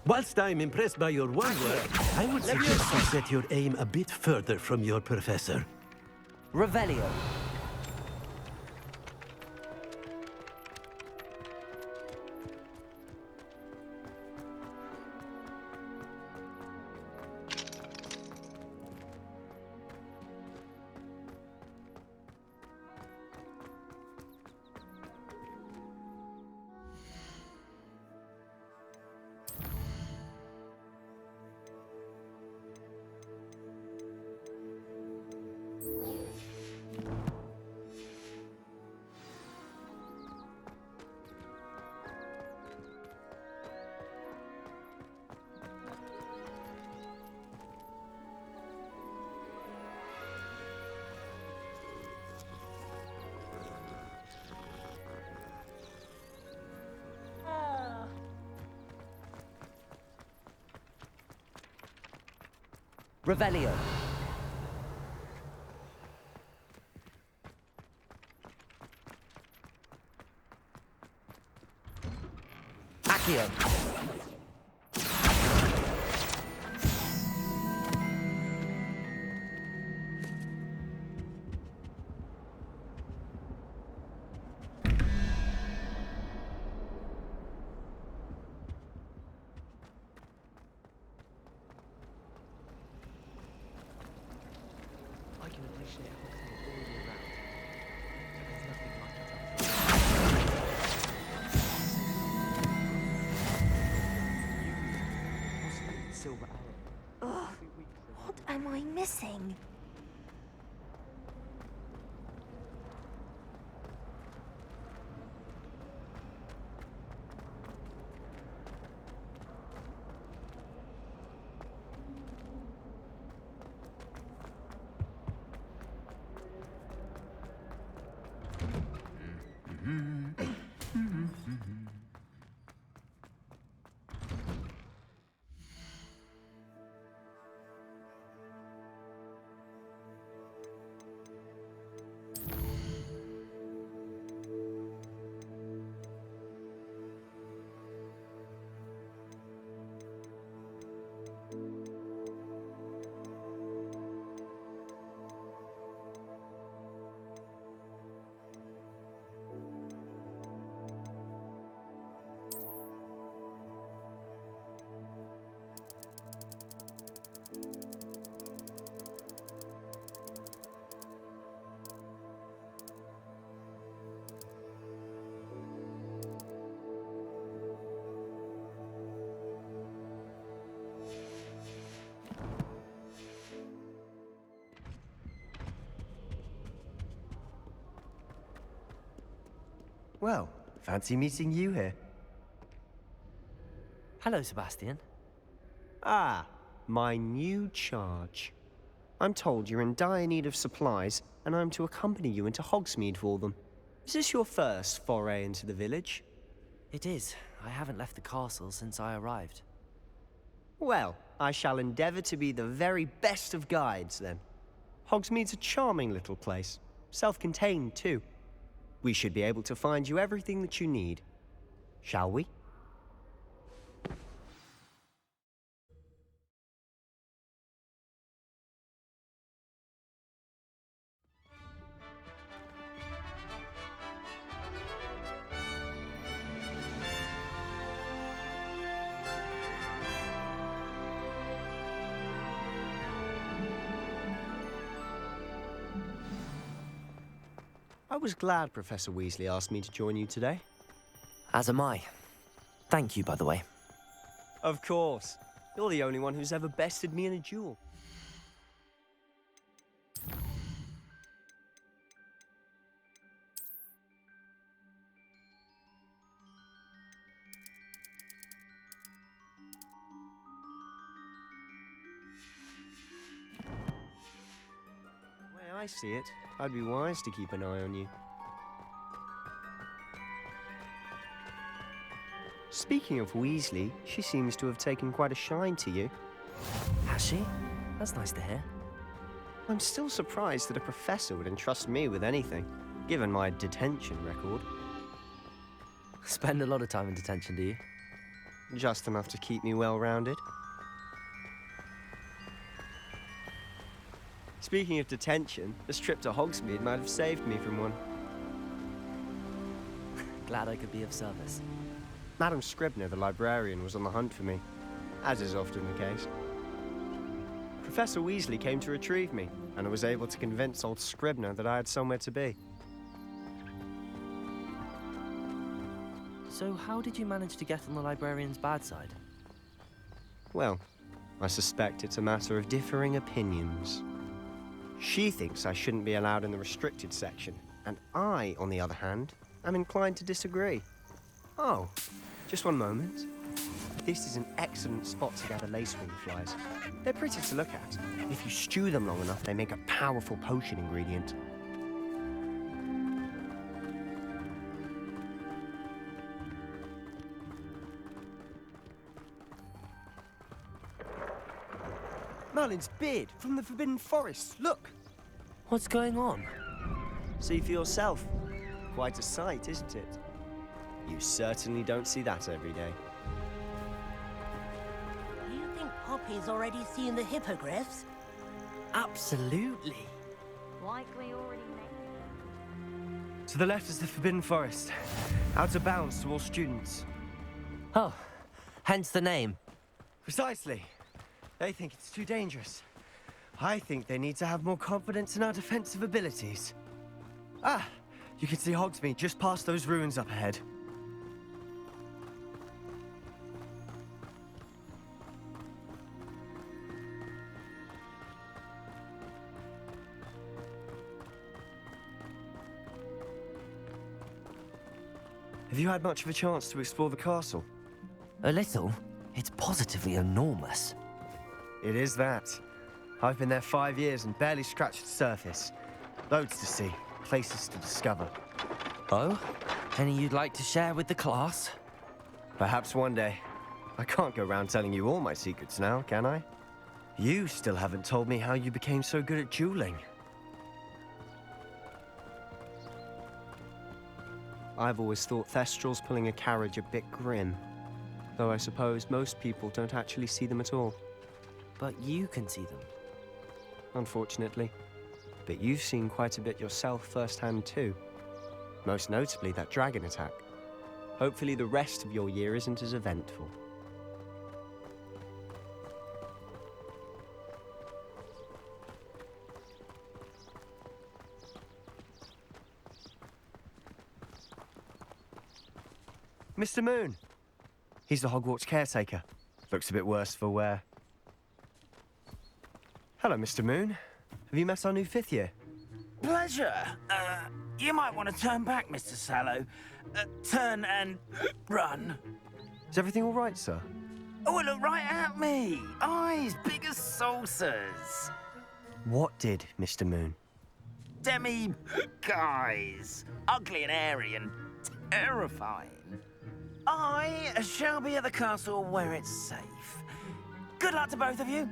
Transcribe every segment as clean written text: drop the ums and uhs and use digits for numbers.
Whilst I'm impressed by your wonder, I would suggest you set your aim a bit further from your professor. Revelio. Revelio. Accio. I can appreciate Hogsmeade all year round, but there's nothing like it up possibly the silver arrow. Ugh, what am I missing? Well, fancy meeting you here. Hello, Sebastian. Ah, my new charge. I'm told you're in dire need of supplies, and I'm to accompany you into Hogsmeade for them. Is this your first foray into the village? It is. I haven't left the castle since I arrived. Well, I shall endeavour to be the very best of guides, then. Hogsmeade's a charming little place. Self-contained, too. We should be able to find you everything that you need. Shall we? I was glad Professor Weasley asked me to join you today. As am I. Thank you, by the way. Of course. You're the only one who's ever bested me in a duel. The way I see it, I'd be wise to keep an eye on you. Speaking of Weasley, she seems to have taken quite a shine to you. Has she? That's nice to hear. I'm still surprised that a professor would entrust me with anything, given my detention record. Spend a lot of time in detention, do you? just enough to keep me well-rounded. Speaking of detention, this trip to Hogsmeade might have saved me from one. Glad I could be of service. Madam Scribner, the librarian, was on the hunt for me, as is often the case. Professor Weasley came to retrieve me, and I was able to convince old Scribner that I had somewhere to be. So how did you manage to get on the librarian's bad side? Well, I suspect it's a matter of differing opinions. She thinks I shouldn't be allowed in the restricted section, and I, on the other hand, am inclined to disagree. Oh, just one moment. This is an excellent spot to gather lacewing flies. They're pretty to look at. If you stew them long enough, they make a powerful potion ingredient. Merlin's beard from the Forbidden Forest. Look! What's going on? See for yourself. Quite a sight, isn't it? You certainly don't see that every day. Do you think Poppy's already seen the hippogriffs? Absolutely. Like we already made. To the left is the Forbidden Forest. Out of bounds to all students. Oh, hence the name. Precisely. They think it's too dangerous. I think they need to have more confidence in our defensive abilities. Ah, you can see Hogsmeade just past those ruins up ahead. Have you had much of a chance to explore the castle? A little. It's positively enormous. It is that. I've been there 5 years and barely scratched the surface. Loads to see, places to discover. Oh? Any you'd like to share with the class? Perhaps one day. I can't go around telling you all my secrets now, can I? You still haven't told me how you became so good at dueling. I've always thought Thestrals pulling a carriage a bit grim. Though I suppose most people don't actually see them at all. But you can see them. Unfortunately. But you've seen quite a bit yourself firsthand too. Most notably that dragon attack. Hopefully the rest of your year isn't as eventful. Mr. Moon. He's the Hogwarts caretaker. Looks a bit worse for wear. Hello, Mr. Moon. Have you met our new 5th year? Pleasure. You might want to turn back, Mr. Sallow. Turn and run. Is everything all right, sir? Oh, look right at me. Eyes big as saucers. What did, Mr. Moon? Guys. Ugly and airy and terrifying. I shall be at the castle where it's safe. Good luck to both of you.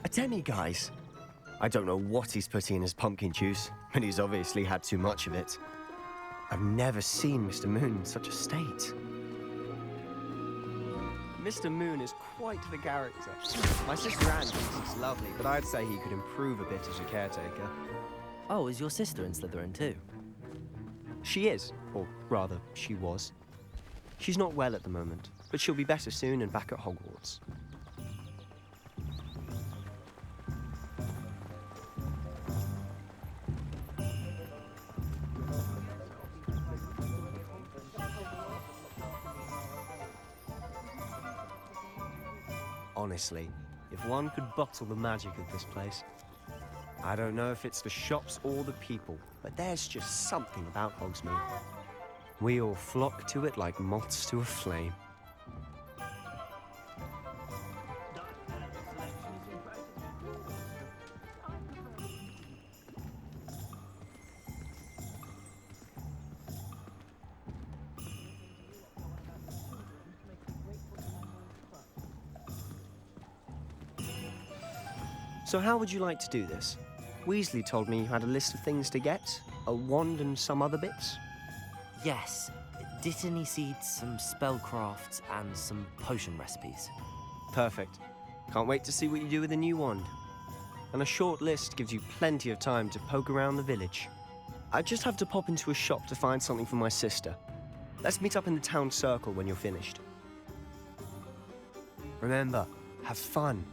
A demi-guise? I don't know what he's putting in his pumpkin juice, but he's obviously had too much of it. I've never seen Mr. Moon in such a state. Mr. Moon is quite the character. My sister Anne thinks he's lovely, but I'd say he could improve a bit as a caretaker. Oh, is your sister in Slytherin too? She is, or rather, she was. She's not well at the moment, but she'll be better soon and back at Hogwarts. Honestly, if one could bottle the magic of this place. I don't know if it's the shops or the people, but there's just something about Hogsmeade. We all flock to it like moths to a flame. So how would you like to do this? Weasley told me you had a list of things to get, a wand and some other bits. Yes. Dittany seeds, some spellcrafts, and some potion recipes. Perfect. Can't wait to see what you do with the new wand. And a short list gives you plenty of time to poke around the village. I just have to pop into a shop to find something for my sister. Let's meet up in the town circle when you're finished. Remember, have fun.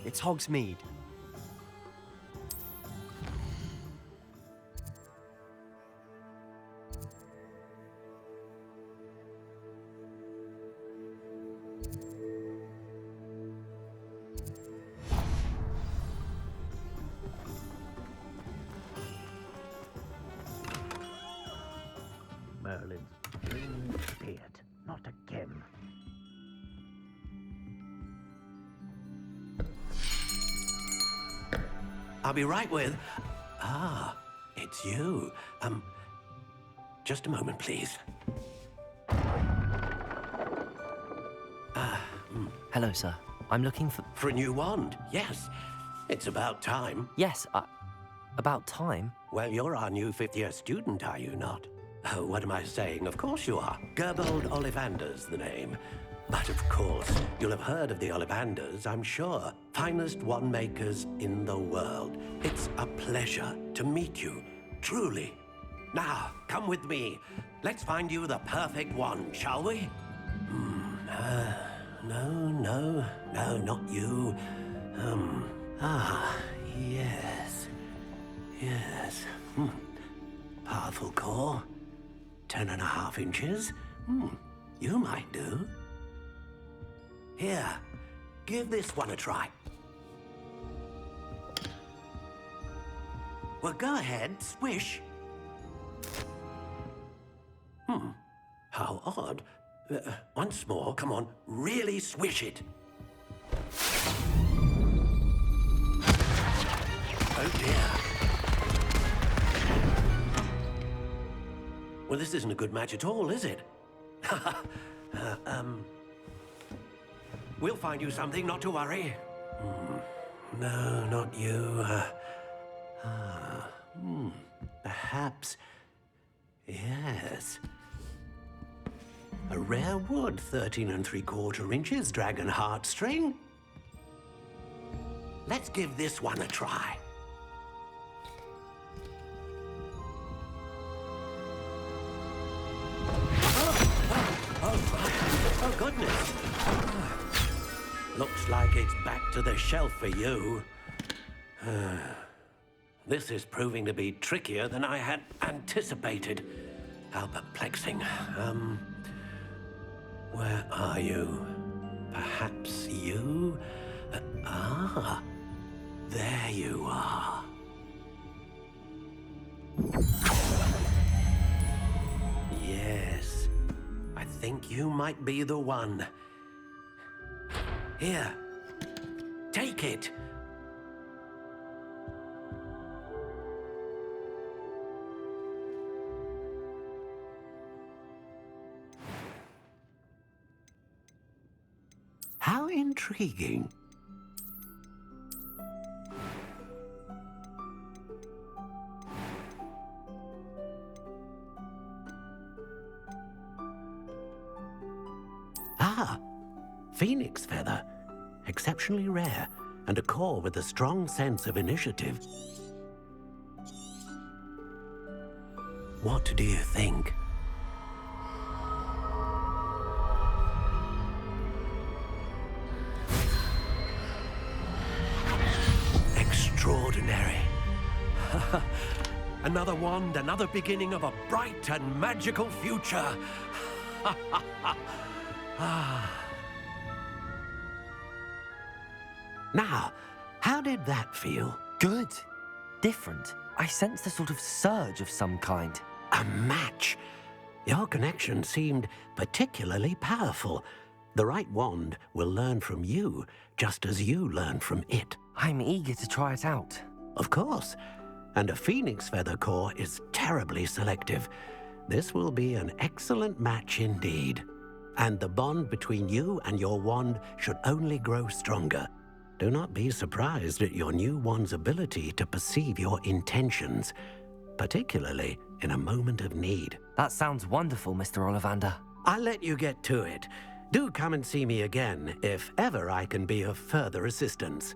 It's Hogsmeade. Merlin's dream beard, not again. I'll be right with... Ah, it's you. Just a moment, please. Hello, sir. I'm looking for... For a new wand, yes. It's about time. Yes, about time. Well, you're our new fifth-year student, are you not? Oh, what am I saying? Of course you are. Gerbold Ollivander's the name. But of course, you'll have heard of the Ollivanders, I'm sure. Finest wand makers in the world. It's a pleasure to meet you, truly. Now, come with me. Let's find you the perfect wand, shall we? No, not you. Yes. Powerful core. 10.5 inches. You might do. Here, give this one a try. Well, go ahead, swish. How odd. Once more, come on, really swish it. Oh dear. Well, this isn't a good match at all, is it? We'll find you something, not to worry. No, not you. Perhaps... Yes. A rare wood, 13 3/4 inches, dragon heartstring. Let's give this one a try. Oh, goodness. Looks like it's back to the shelf for you. This is proving to be trickier than I had anticipated. How perplexing. Where are you? Perhaps you? There you are. Yes, I think you might be the one. Here, take it. How intriguing. Phoenix feather. Exceptionally rare, and a core with a strong sense of initiative. What do you think? Extraordinary. Another wand, another beginning of a bright and magical future. Now, how did that feel? Good. Different. I sensed a sort of surge of some kind. A match. Your connection seemed particularly powerful. The right wand will learn from you, just as you learn from it. I'm eager to try it out. Of course. And a phoenix feather core is terribly selective. This will be an excellent match indeed. And the bond between you and your wand should only grow stronger. Do not be surprised at your new wand's ability to perceive your intentions, particularly in a moment of need. That sounds wonderful, Mr. Ollivander. I'll let you get to it. Do come and see me again if ever I can be of further assistance.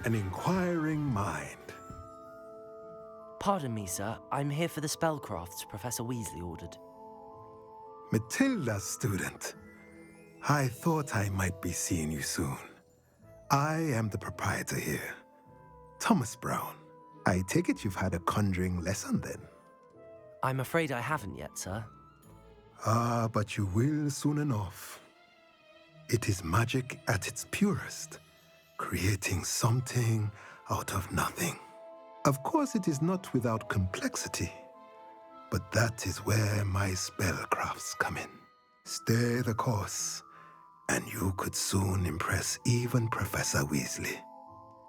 An inquiring mind. Pardon me, sir. I'm here for the spellcrafts Professor Weasley ordered. Matilda, student. I thought I might be seeing you soon. I am the proprietor here, Thomas Brown. I take it you've had a conjuring lesson then? I'm afraid I haven't yet, sir. Ah, but you will soon enough. It is magic at its purest, creating something out of nothing. Of course, it is not without complexity, but that is where my spellcrafts come in. Stay the course, and you could soon impress even Professor Weasley.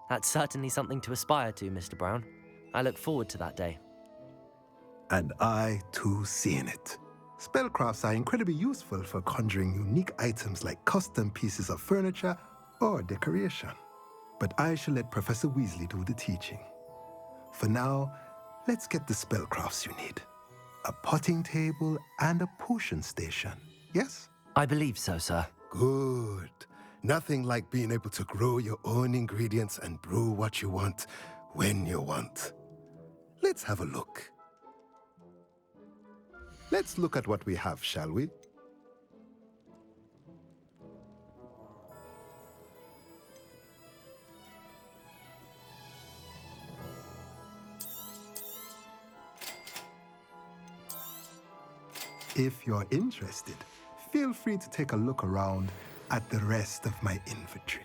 That's certainly something to aspire to, Mr. Brown. I look forward to that day. And I, too, seeing it. Spellcrafts are incredibly useful for conjuring unique items like custom pieces of furniture or decoration. But I shall let Professor Weasley do the teaching. For now, let's get the spellcrafts you need. A potting table and a potion station, yes? I believe so, sir. Good. Nothing like being able to grow your own ingredients and brew what you want when you want. Let's have a look. Let's look at what we have, shall we? If you're interested, feel free to take a look around at the rest of my inventory.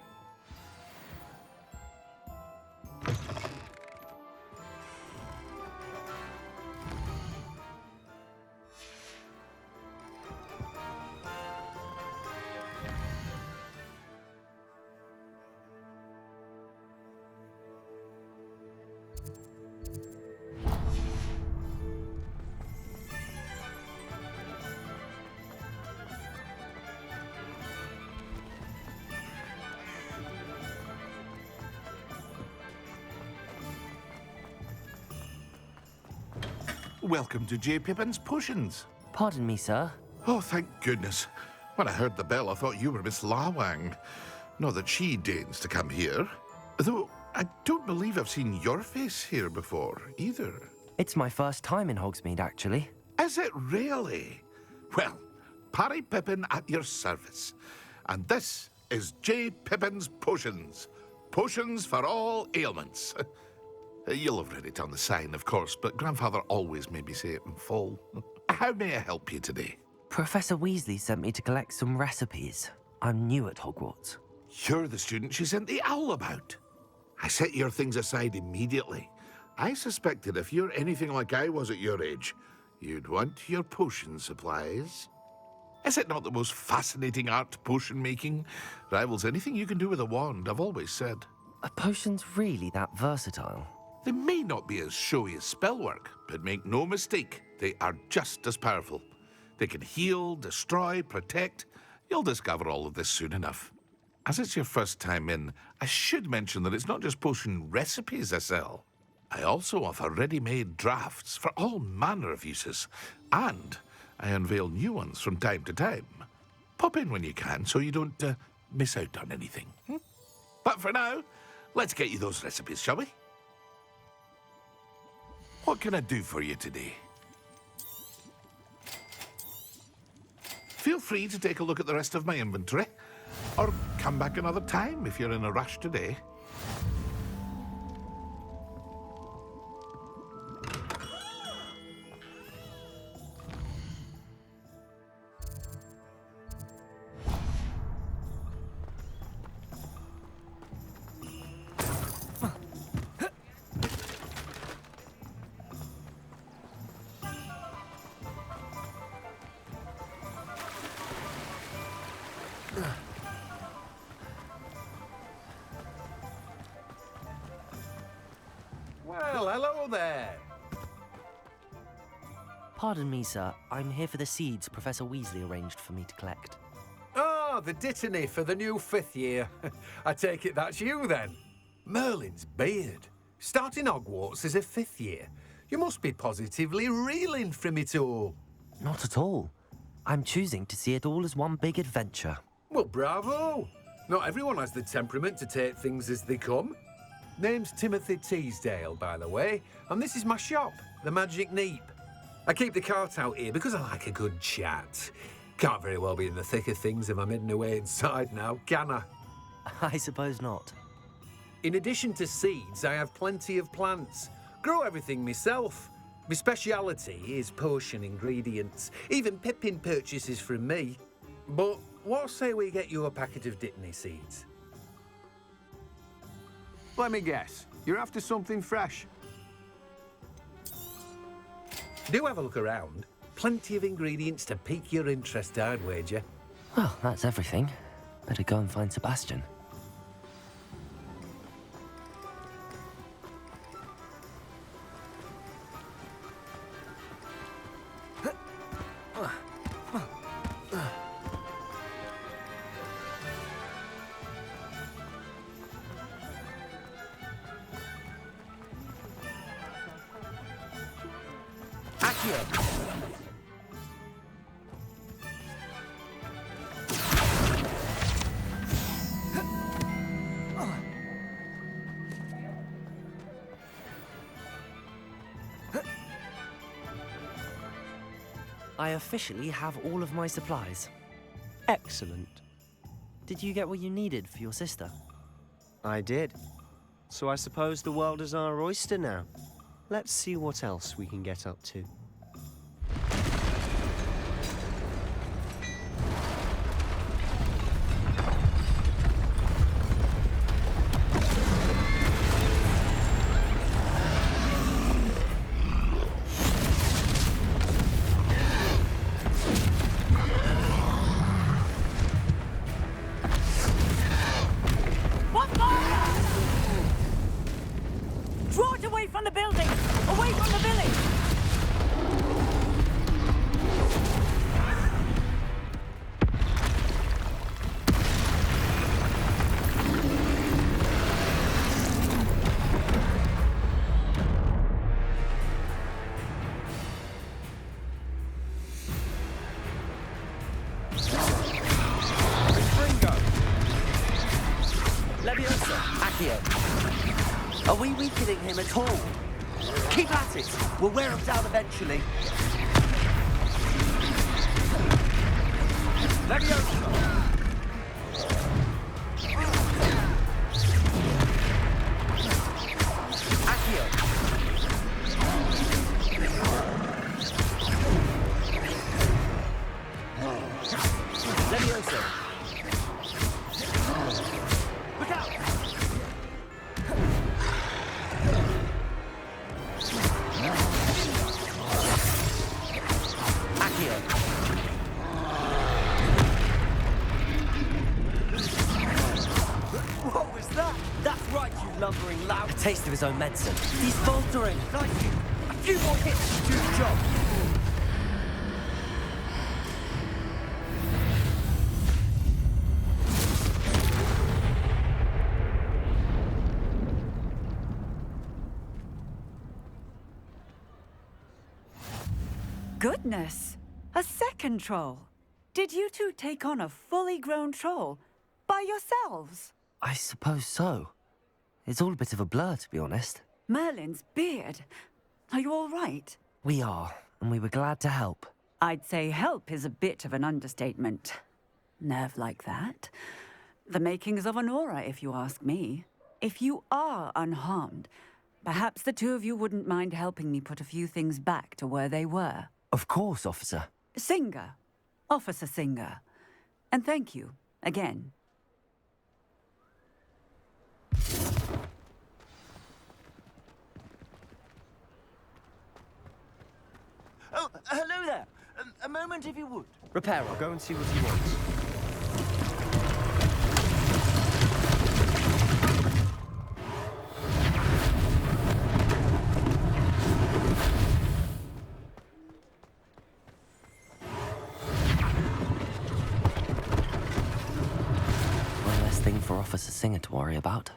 Welcome to J. Pippin's Potions. Pardon me, sir. Oh, thank goodness. When I heard the bell, I thought you were Miss Lawang. Not that she deigns to come here. Though, I don't believe I've seen your face here before, either. It's my first time in Hogsmeade, actually. Is it really? Well, Parry Pippin at your service. And this is J. Pippin's Potions. Potions for all ailments. You'll have read it on the sign, of course, but Grandfather always made me say it in full. How may I help you today? Professor Weasley sent me to collect some recipes. I'm new at Hogwarts. You're the student she sent the owl about. I set your things aside immediately. I suspected if you're anything like I was at your age, you'd want your potion supplies. Is it not the most fascinating art, potion making? Rivals anything you can do with a wand, I've always said. Are potions really that versatile? They may not be as showy as spellwork, but make no mistake, they are just as powerful. They can heal, destroy, protect. You'll discover all of this soon enough. As it's your first time in, I should mention that it's not just potion recipes I sell. I also offer ready-made drafts for all manner of uses, and I unveil new ones from time to time. Pop in when you can so you don't miss out on anything. But for now, let's get you those recipes, shall we? What can I do for you today? Feel free to take a look at the rest of my inventory, or come back another time if you're in a rush today. Pardon me, sir. I'm here for the seeds Professor Weasley arranged for me to collect. Ah, the dittany for the new 5th year. I take it that's you, then. Merlin's beard. Starting Hogwarts as a 5th year. You must be positively reeling from it all. Not at all. I'm choosing to see it all as one big adventure. Well, bravo. Not everyone has the temperament to take things as they come. Name's Timothy Teasdale, by the way, and this is my shop, the Magic Neep. I keep the cart out here because I like a good chat. Can't very well be in the thick of things if I'm hidden away inside now, can I? I suppose not. In addition to seeds, I have plenty of plants. Grow everything myself. My speciality is potion ingredients. Even Pippin purchases from me. But what say we get you a packet of Dittany seeds? Let me guess. You're after something fresh. Do have a look around. Plenty of ingredients to pique your interest, I'd wager. Well, that's everything. Better go and find Sebastian. I officially have all of my supplies. Excellent. Did you get what you needed for your sister? I did. So I suppose the world is our oyster now. Let's see what else we can get up to. Draw it away from the building! Away from the village! Leviosa! Accio! Are we weakening him at all? Keep at it! We'll wear him down eventually. Leviosa! Accio! Leviosa! Look out! Accio! What was that? That's right, you lumbering lout. A taste of his own medicine. He's faltering. Nice. A few more hits to do the job. Goodness! A second troll! Did you two take on a fully grown troll by yourselves? I suppose so. It's all a bit of a blur, to be honest. Merlin's beard. Are you all right? We are, and we were glad to help. I'd say help is a bit of an understatement. Nerve like that. The makings of an aura, if you ask me. If you are unharmed, perhaps the two of you wouldn't mind helping me put a few things back to where they were. Of course, officer. Singer. Officer Singer. And thank you, again. Oh, hello there. A moment, if you would. Repair, I'll go and see what he wants. for Officer Singer to worry about.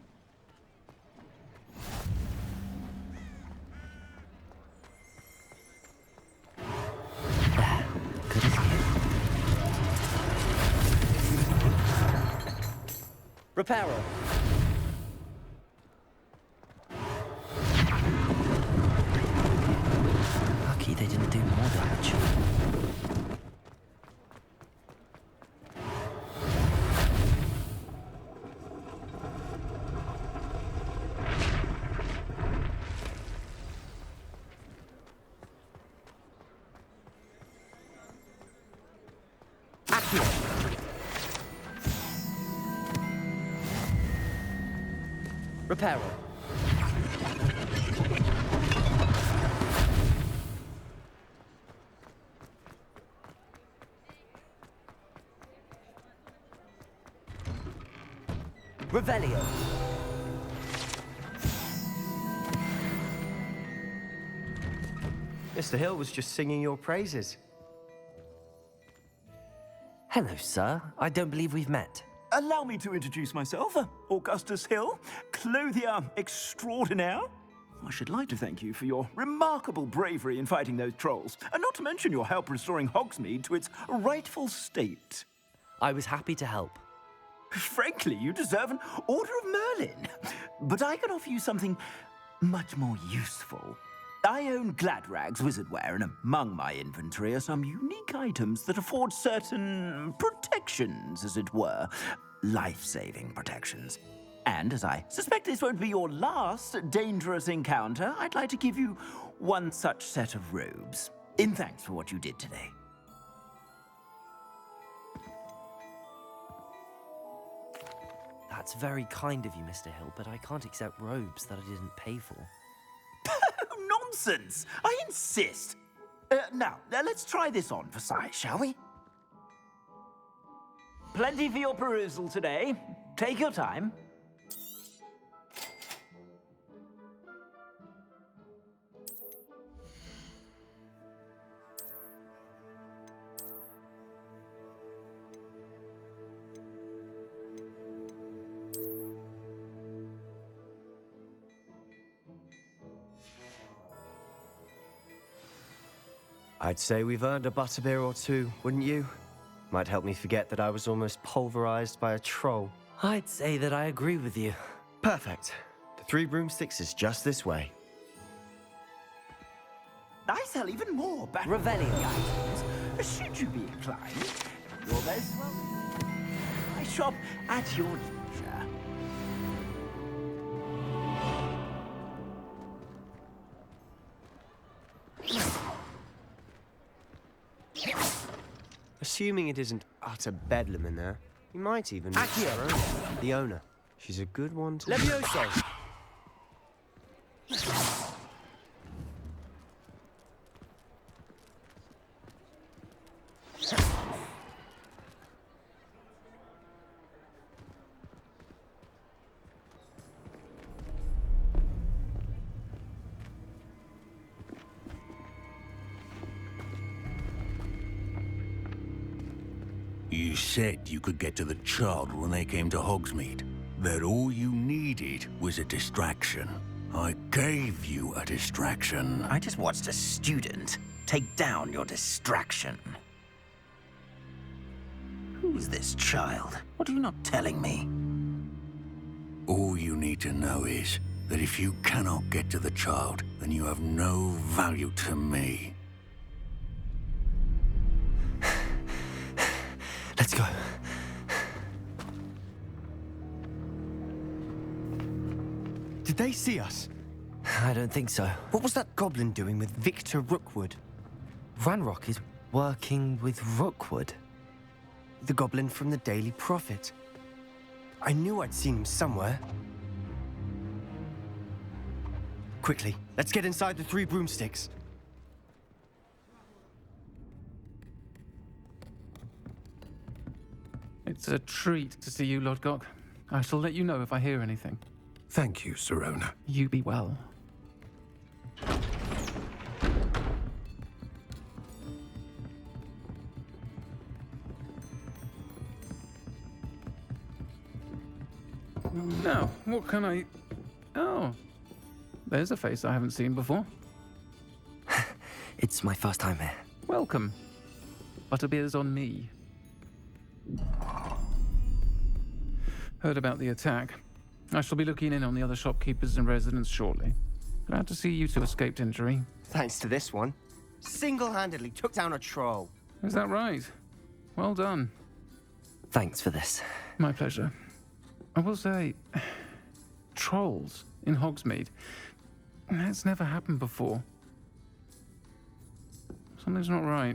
There, good as new. Reparo. Lucky they didn't do more damage. Reparo. Revelio. Mr. Hill was just singing your praises. Hello, sir. I don't believe we've met. Allow me to introduce myself, Augustus Hill, clothier extraordinaire. I should like to thank you for your remarkable bravery in fighting those trolls, and not to mention your help restoring Hogsmeade to its rightful state. I was happy to help. Frankly, you deserve an Order of Merlin. But I can offer you something much more useful. I own Gladrag's wizardware, and among my inventory are some unique items that afford certain protections, as it were. Life-saving protections. And as I suspect this won't be your last dangerous encounter, I'd like to give you one such set of robes, in thanks for what you did today. That's very kind of you, Mr. Hill, but I can't accept robes that I didn't pay for. Nonsense! I insist! Now, let's try this on for size, shall we? Plenty for your perusal today. Take your time. I'd say we've earned a butterbeer or two, wouldn't you? Might help me forget that I was almost pulverized by a troll. I'd say that I agree with you. Perfect. The 3 broomsticks is just this way. I sell even more battle items, should you be inclined. You're most welcome. I shop at your leisure. Assuming it isn't utter bedlam in there, you might even meet Sarah, the owner. She's a good one to... Levioso. You said you could get to the child when they came to Hogsmeade. That all you needed was a distraction. I gave you a distraction. I just watched a student take down your distraction. Who's this child? What are you not telling me? All you need to know is that if you cannot get to the child, then you have no value to me. Let's go. Did they see us? I don't think so. What was that goblin doing with Victor Rookwood? Ranrock is working with Rookwood. The goblin from the Daily Prophet. I knew I'd seen him somewhere. Quickly, let's get inside the 3 broomsticks. It's a treat to see you, Lord Gok. I shall let you know if I hear anything. Thank you, Sirona. You be well. Now, what can I... Oh, there's a face I haven't seen before. It's my first time here. Welcome. Butterbeer's on me. Heard about the attack. I shall be looking in on the other shopkeepers and residents shortly. Glad to see you two escaped injury. Thanks to this one. Single-handedly took down a troll. Is that right? Well done. Thanks for this. My pleasure. I will say, trolls in Hogsmeade. That's never happened before. Something's not right.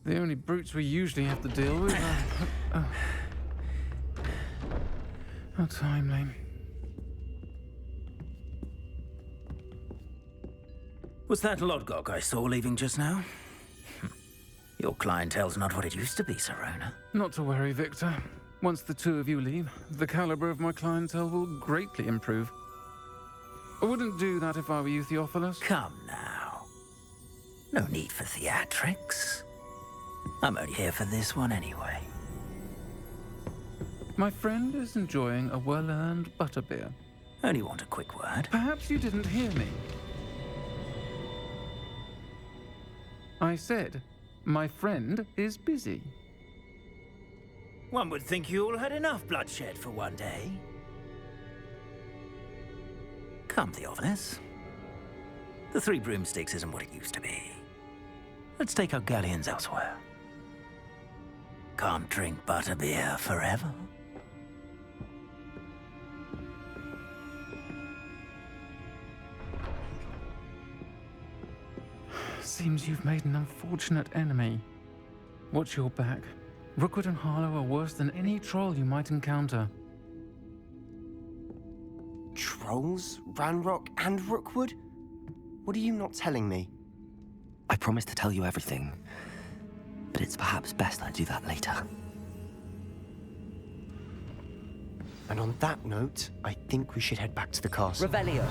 The only brutes we usually have to deal with are... How timely. Was that Lodgok I saw leaving just now? Your clientele's not what it used to be, Sirona. Not to worry, Victor. Once the two of you leave, the caliber of my clientele will greatly improve. I wouldn't do that if I were you, Theophilus. Come now. No need for theatrics. I'm only here for this one anyway. My friend is enjoying a well-earned butterbeer. Only want a quick word. Perhaps you didn't hear me. I said, my friend is busy. One would think you all had enough bloodshed for one day. Come, Theophilus. The Three Broomsticks isn't what it used to be. Let's take our galleons elsewhere. Can't drink butterbeer forever. Seems you've made an unfortunate enemy. Watch your back. Rookwood and Harlow are worse than any troll you might encounter. Trolls? Ranrock and Rookwood? What are you not telling me? I promise to tell you everything, but it's perhaps best I do that later. And on that note, I think we should head back to the castle. Revelio.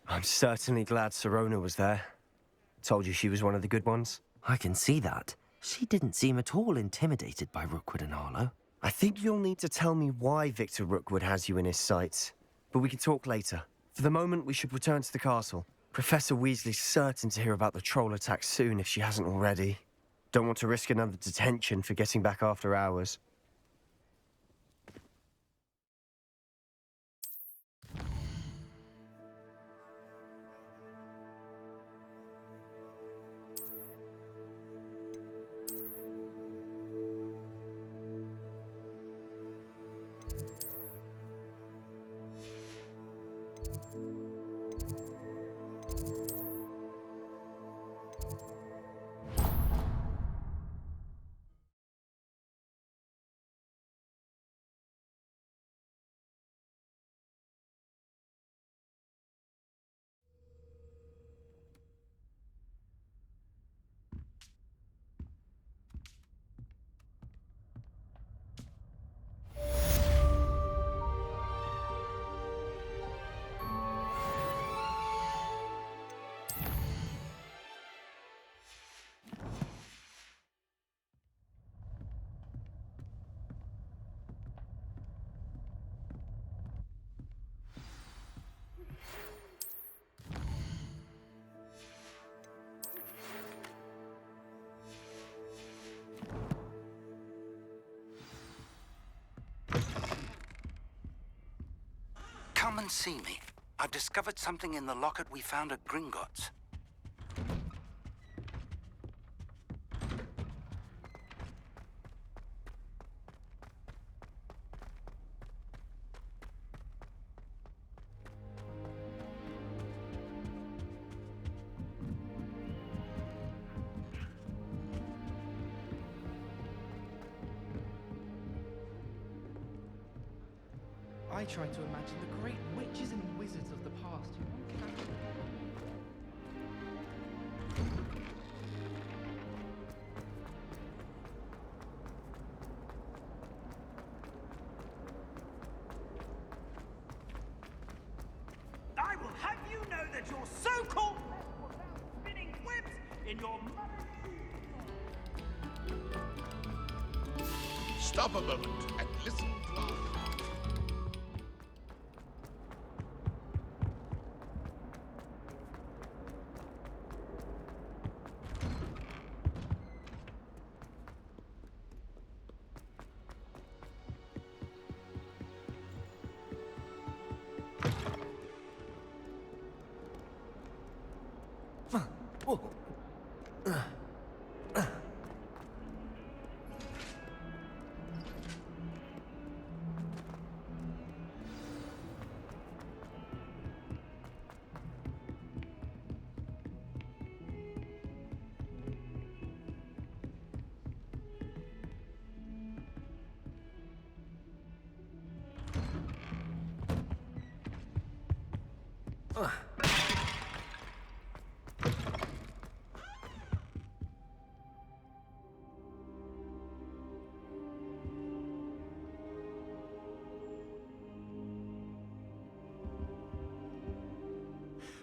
I'm certainly glad Sirona was there. Told you she was one of the good ones. I can see that. She didn't seem at all intimidated by Rookwood and Harlow. I think you'll need to tell me why Victor Rookwood has you in his sights. But we can talk later. For the moment, we should return to the castle. Professor Weasley's certain to hear about the troll attack soon if she hasn't already. Don't want to risk another detention for getting back after hours. Come and see me. I've discovered something in the locket we found at Gringotts. I try to imagine the great witches and wizards of the past who once in your Stop a moment and listen to our...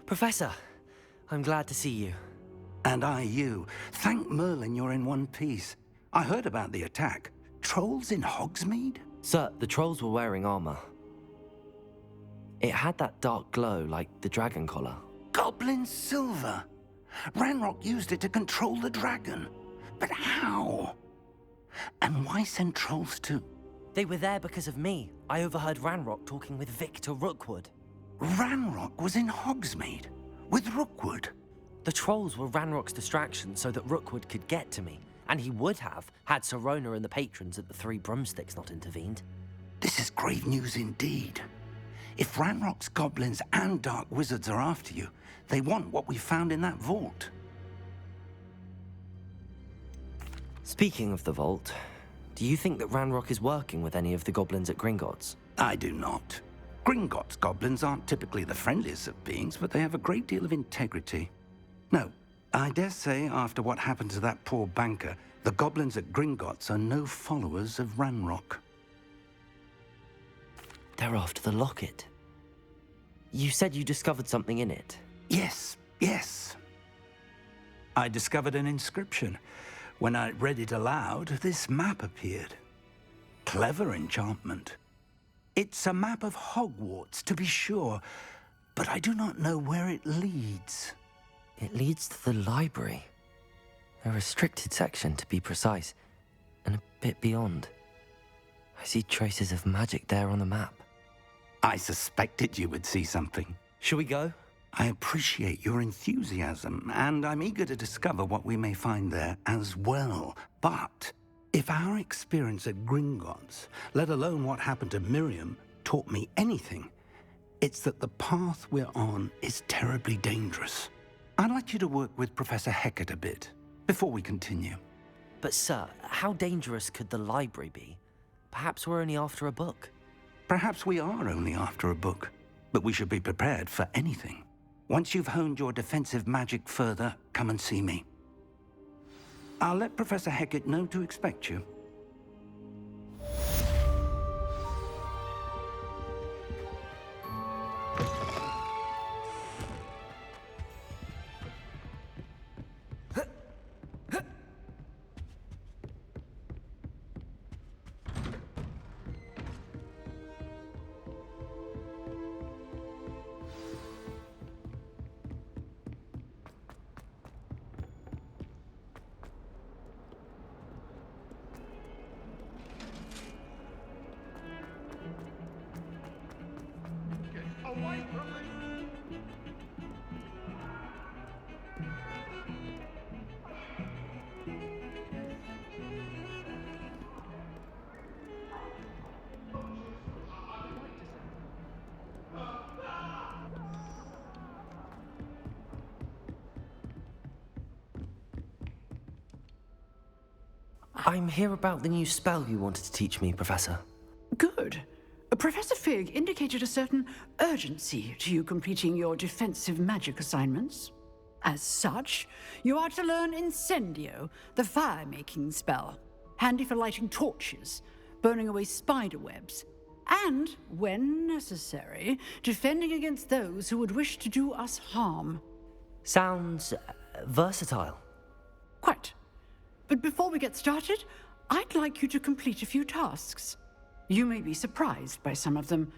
Professor, I'm glad to see you. And I you. Thank Merlin you're in one piece. I heard about the attack. Trolls in Hogsmeade? Sir, the trolls were wearing armor. It had that dark glow like the dragon collar. Goblin silver. Ranrock used it to control the dragon. But how? And why send trolls to... They were there because of me. I overheard Ranrock talking with Victor Rookwood. Ranrock was in Hogsmeade? With Rookwood? The trolls were Ranrock's distraction so that Rookwood could get to me. And he would have, had Sirona and the patrons at the Three Broomsticks not intervened. This is grave news indeed. If Ranrock's goblins and dark wizards are after you, they want what we found in that vault. Speaking of the vault, do you think that Ranrock is working with any of the goblins at Gringotts? I do not. Gringotts goblins aren't typically the friendliest of beings, but they have a great deal of integrity. No, I dare say after what happened to that poor banker, the goblins at Gringotts are no followers of Ranrock. They're after the locket. You said you discovered something in it. Yes, yes. I discovered an inscription. When I read it aloud, this map appeared. Clever enchantment. It's a map of Hogwarts, to be sure, but I do not know where it leads. It leads to the library. A restricted section, to be precise, and a bit beyond. I see traces of magic there on the map. I suspected you would see something. Shall we go? I appreciate your enthusiasm, and I'm eager to discover what we may find there as well. But if our experience at Gringotts, let alone what happened to Miriam, taught me anything, it's that the path we're on is terribly dangerous. I'd like you to work with Professor Hecat a bit before we continue. But sir, how dangerous could the library be? Perhaps we're only after a book. Perhaps we are only after a book, but we should be prepared for anything. Once you've honed your defensive magic further, come and see me. I'll let Professor Hecat know to expect you. I'm here about the new spell you wanted to teach me, Professor. Good. Professor Fig indicated a certain urgency to you completing your defensive magic assignments. As such, you are to learn Incendio, the fire-making spell, handy for lighting torches, burning away spider webs, and, when necessary, defending against those who would wish to do us harm. Sounds versatile. But before we get started, I'd like you to complete a few tasks. You may be surprised by some of them.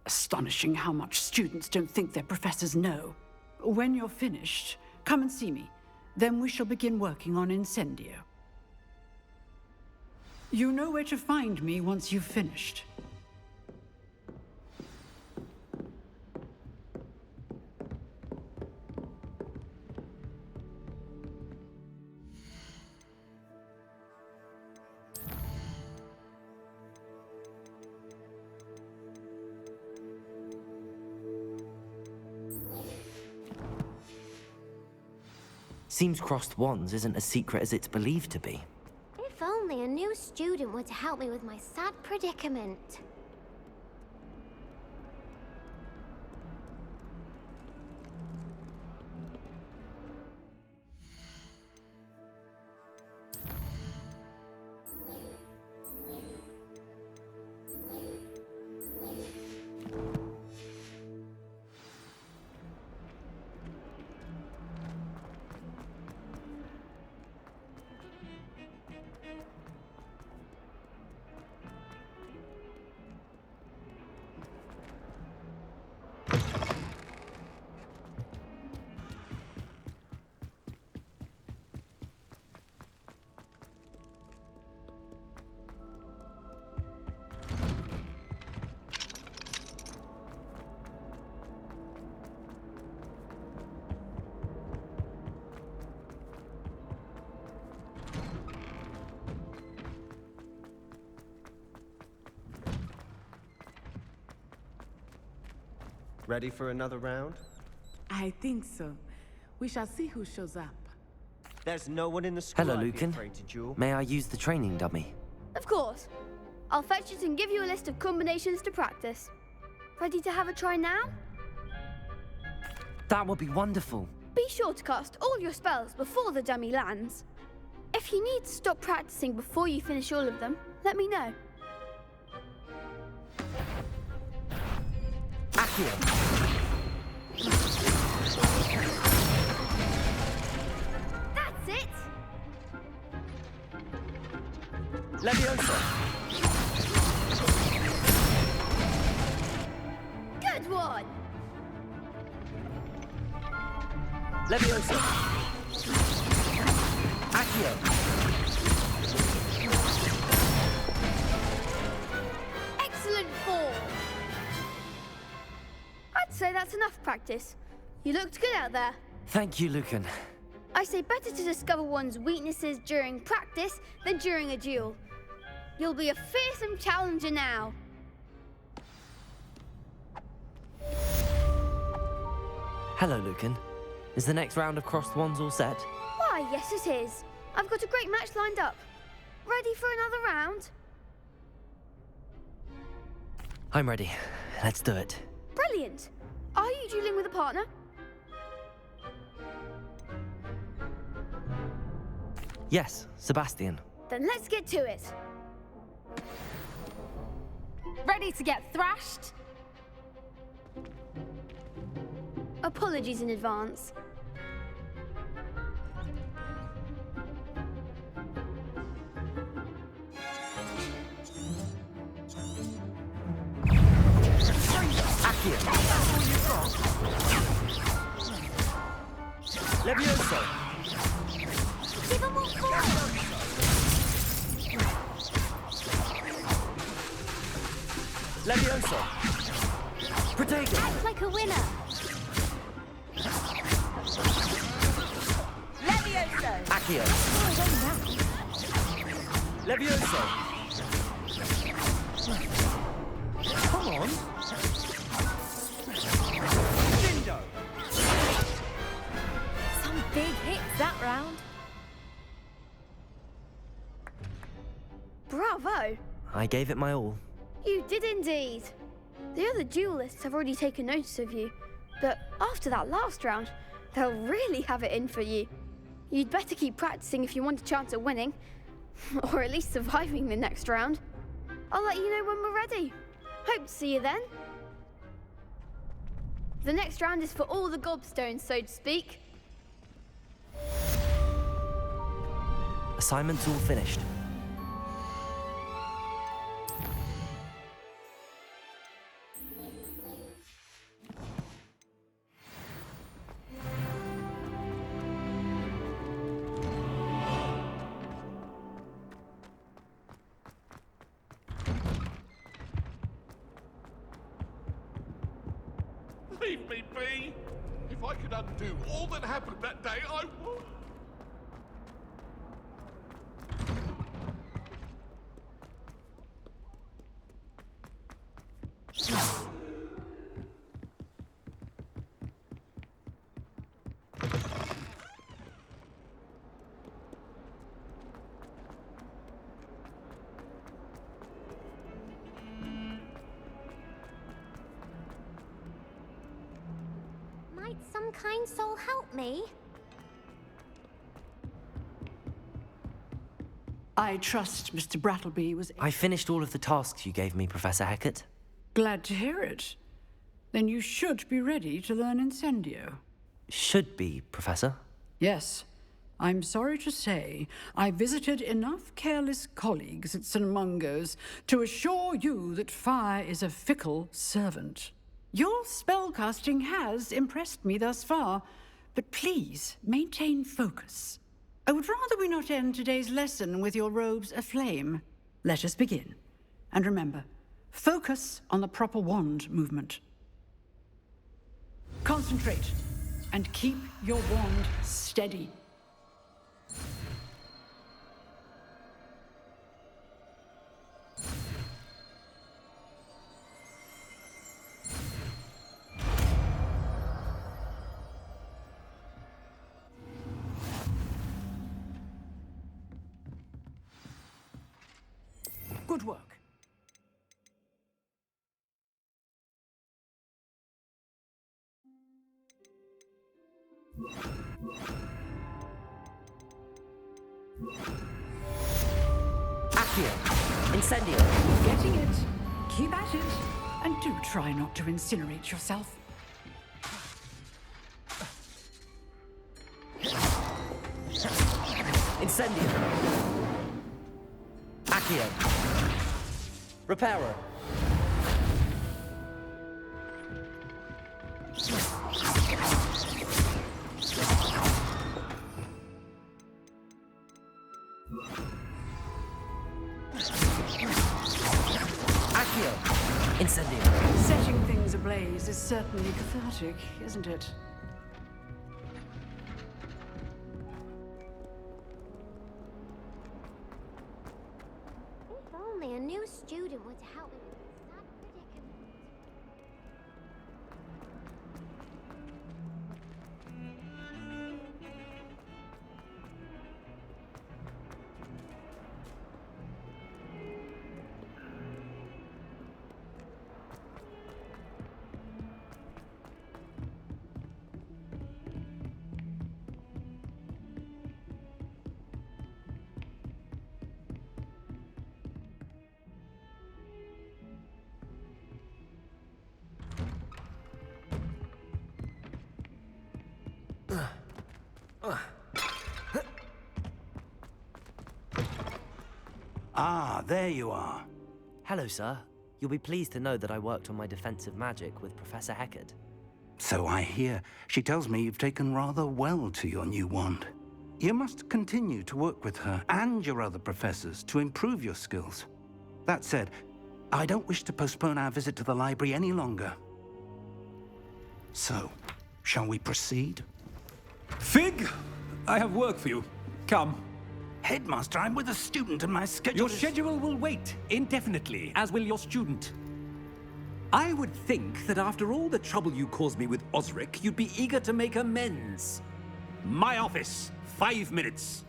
Astonishing how much students don't think their professors know. When you're finished, come and see me. Then we shall begin working on Incendio. You know where to find me once you've finished. Seems crossed wands isn't as secret as it's believed to be. If only a new student were to help me with my sad predicament. Ready for another round? I think so. We shall see who shows up. There's no one in the school Hello, I'd be Lucan. afraid to duel. May I use the training dummy? Of course. I'll fetch it and give you a list of combinations to practice. Ready to have a try now? That would be wonderful. Be sure to cast all your spells before the dummy lands. If you need to stop practicing before you finish all of them, let me know. Accio. That's it! Leviosa. Good one! Leviosa. Accio. Excellent form! I'd say that's enough practice. You looked good out there. Thank you, Lucan. I say better to discover one's weaknesses during practice than during a duel. You'll be a fearsome challenger now. Hello, Lucan. Is the next round of crossed wands all set? Why, yes it is. I've got a great match lined up. Ready for another round? I'm ready. Let's do it. Brilliant. Are you dueling with a partner? Yes, Sebastian. Then let's get to it. Ready to get thrashed? Apologies in advance. Leviosa. Give them all forward. Leviosa. Protego. Act like a winner. Levioso! Accio. Leviosa. Come on. Dindo! Some big hits that round. Bravo! I gave it my all. You did indeed. The other duelists have already taken notice of you, but after that last round, they'll really have it in for you. You'd better keep practicing if you want a chance at winning, or at least surviving the next round. I'll let you know when we're ready. Hope to see you then. The next round is for all the gobstones, so to speak. Assignment's all finished. Leave me be! If I could undo all that happened that day, I would. Might some kind soul help me? I trust Mr. Brattleby was I finished all of the tasks you gave me, Professor Hecat. glad to hear it. Then you should be ready to learn Incendio. Should be, Professor. Yes. I'm sorry to say, I visited enough careless colleagues at St. Mungo's to assure you that fire is a fickle servant. Your spellcasting has impressed me thus far, but please maintain focus. I would rather we not end today's lesson with your robes aflame. Let us begin. And remember, focus on the proper wand movement. Concentrate, and keep your wand steady. Good work. Accio! Incendio! Getting it. Keep at it. And do try not to incinerate yourself. Incendio! Accio! Reparo! Accio! Incendio! Setting things ablaze is certainly cathartic, isn't it? If only a new student were to help me with this sad predicament. Ah, there you are. Hello, sir. You'll be pleased to know that I worked on my defensive magic with Professor Hecat. So I hear. She tells me you've taken rather well to your new wand. You must continue to work with her and your other professors to improve your skills. That said, I don't wish to postpone our visit to the library any longer. So, shall we proceed? Fig, I have work for you. Come. Headmaster, I'm with a student and my schedule Your schedule will wait indefinitely, as will your student. I would think that after all the trouble you caused me with Osric, you'd be eager to make amends. My office, 5 minutes.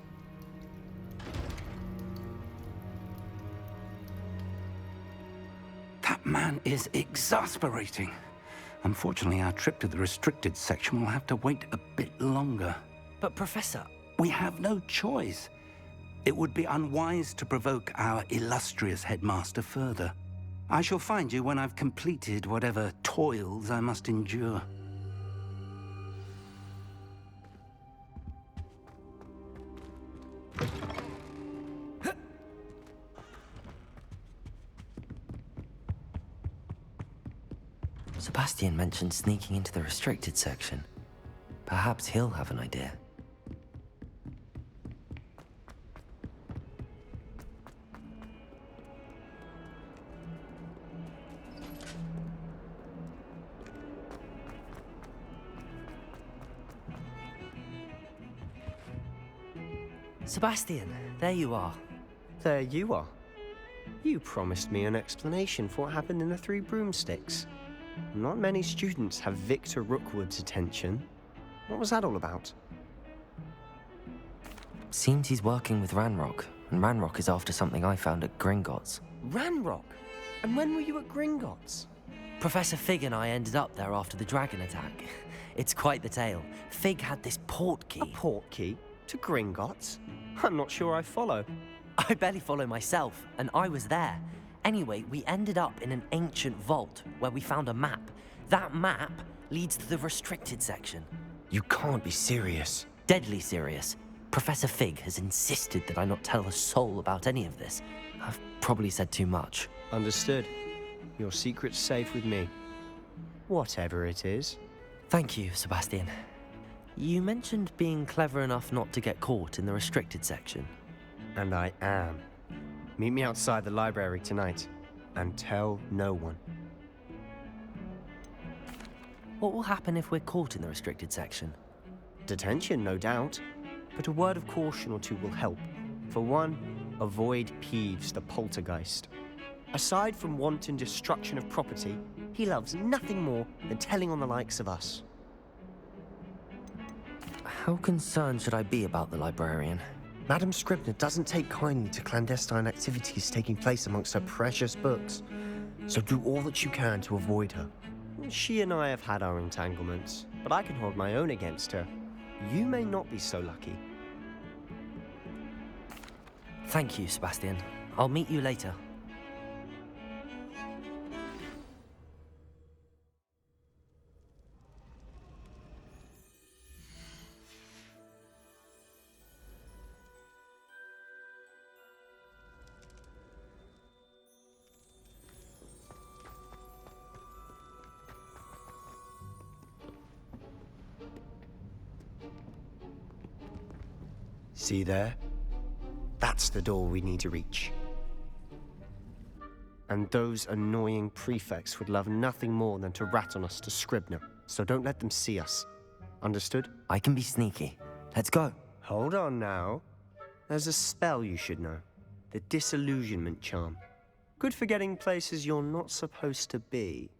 That man is exasperating. Unfortunately, our trip to the restricted section will have to wait a bit longer. But, Professor... We have no choice. It would be unwise to provoke our illustrious headmaster further. I shall find you when I've completed whatever toils I must endure. Sebastian mentioned sneaking into the restricted section. Perhaps he'll have an idea. Sebastian, there you are. There you are. You promised me an explanation for what happened in the Three Broomsticks. Not many students have Victor Rookwood's attention. What was that all about? Seems he's working with Ranrock, and Ranrock is after something I found at Gringotts. Ranrock? And when were you at Gringotts? Professor Fig and I ended up there after the dragon attack. It's quite the tale. Fig had this port key. A port key? To Gringotts? I'm not sure I follow. I barely follow myself, and I was there. Anyway, we ended up in an ancient vault where we found a map. That map leads to the restricted section. You can't be serious. Deadly serious. Professor Fig has insisted that I not tell a soul about any of this. I've probably said too much. Understood. Your secret's safe with me. Whatever it is. Thank you, Sebastian. You mentioned being clever enough not to get caught in the restricted section. And I am. Meet me outside the library tonight, and tell no one. What will happen if we're caught in the restricted section? Detention, no doubt. But a word of caution or two will help. For one, avoid Peeves, the poltergeist. Aside from wanton destruction of property, he loves nothing more than telling on the likes of us. How concerned should I be about the librarian? Madam Scribner doesn't take kindly to clandestine activities taking place amongst her precious books, so do all that you can to avoid her. She and I have had our entanglements, but I can hold my own against her. You may not be so lucky. Thank you, Sebastian. I'll meet you later. See there? That's the door we need to reach. And those annoying prefects would love nothing more than to rat on us to Scribner, so don't let them see us. Understood? I can be sneaky. Let's go. Hold on now. There's a spell you should know. The Disillusionment Charm. Good for getting places you're not supposed to be.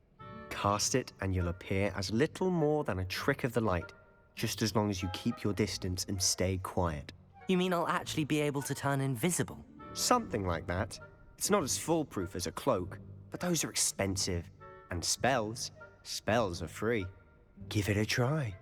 Cast it and you'll appear as little more than a trick of the light, just as long as you keep your distance and stay quiet. You mean I'll actually be able to turn invisible? Something like that. It's not as foolproof as a cloak, but those are expensive. And spells are free. Give it a try.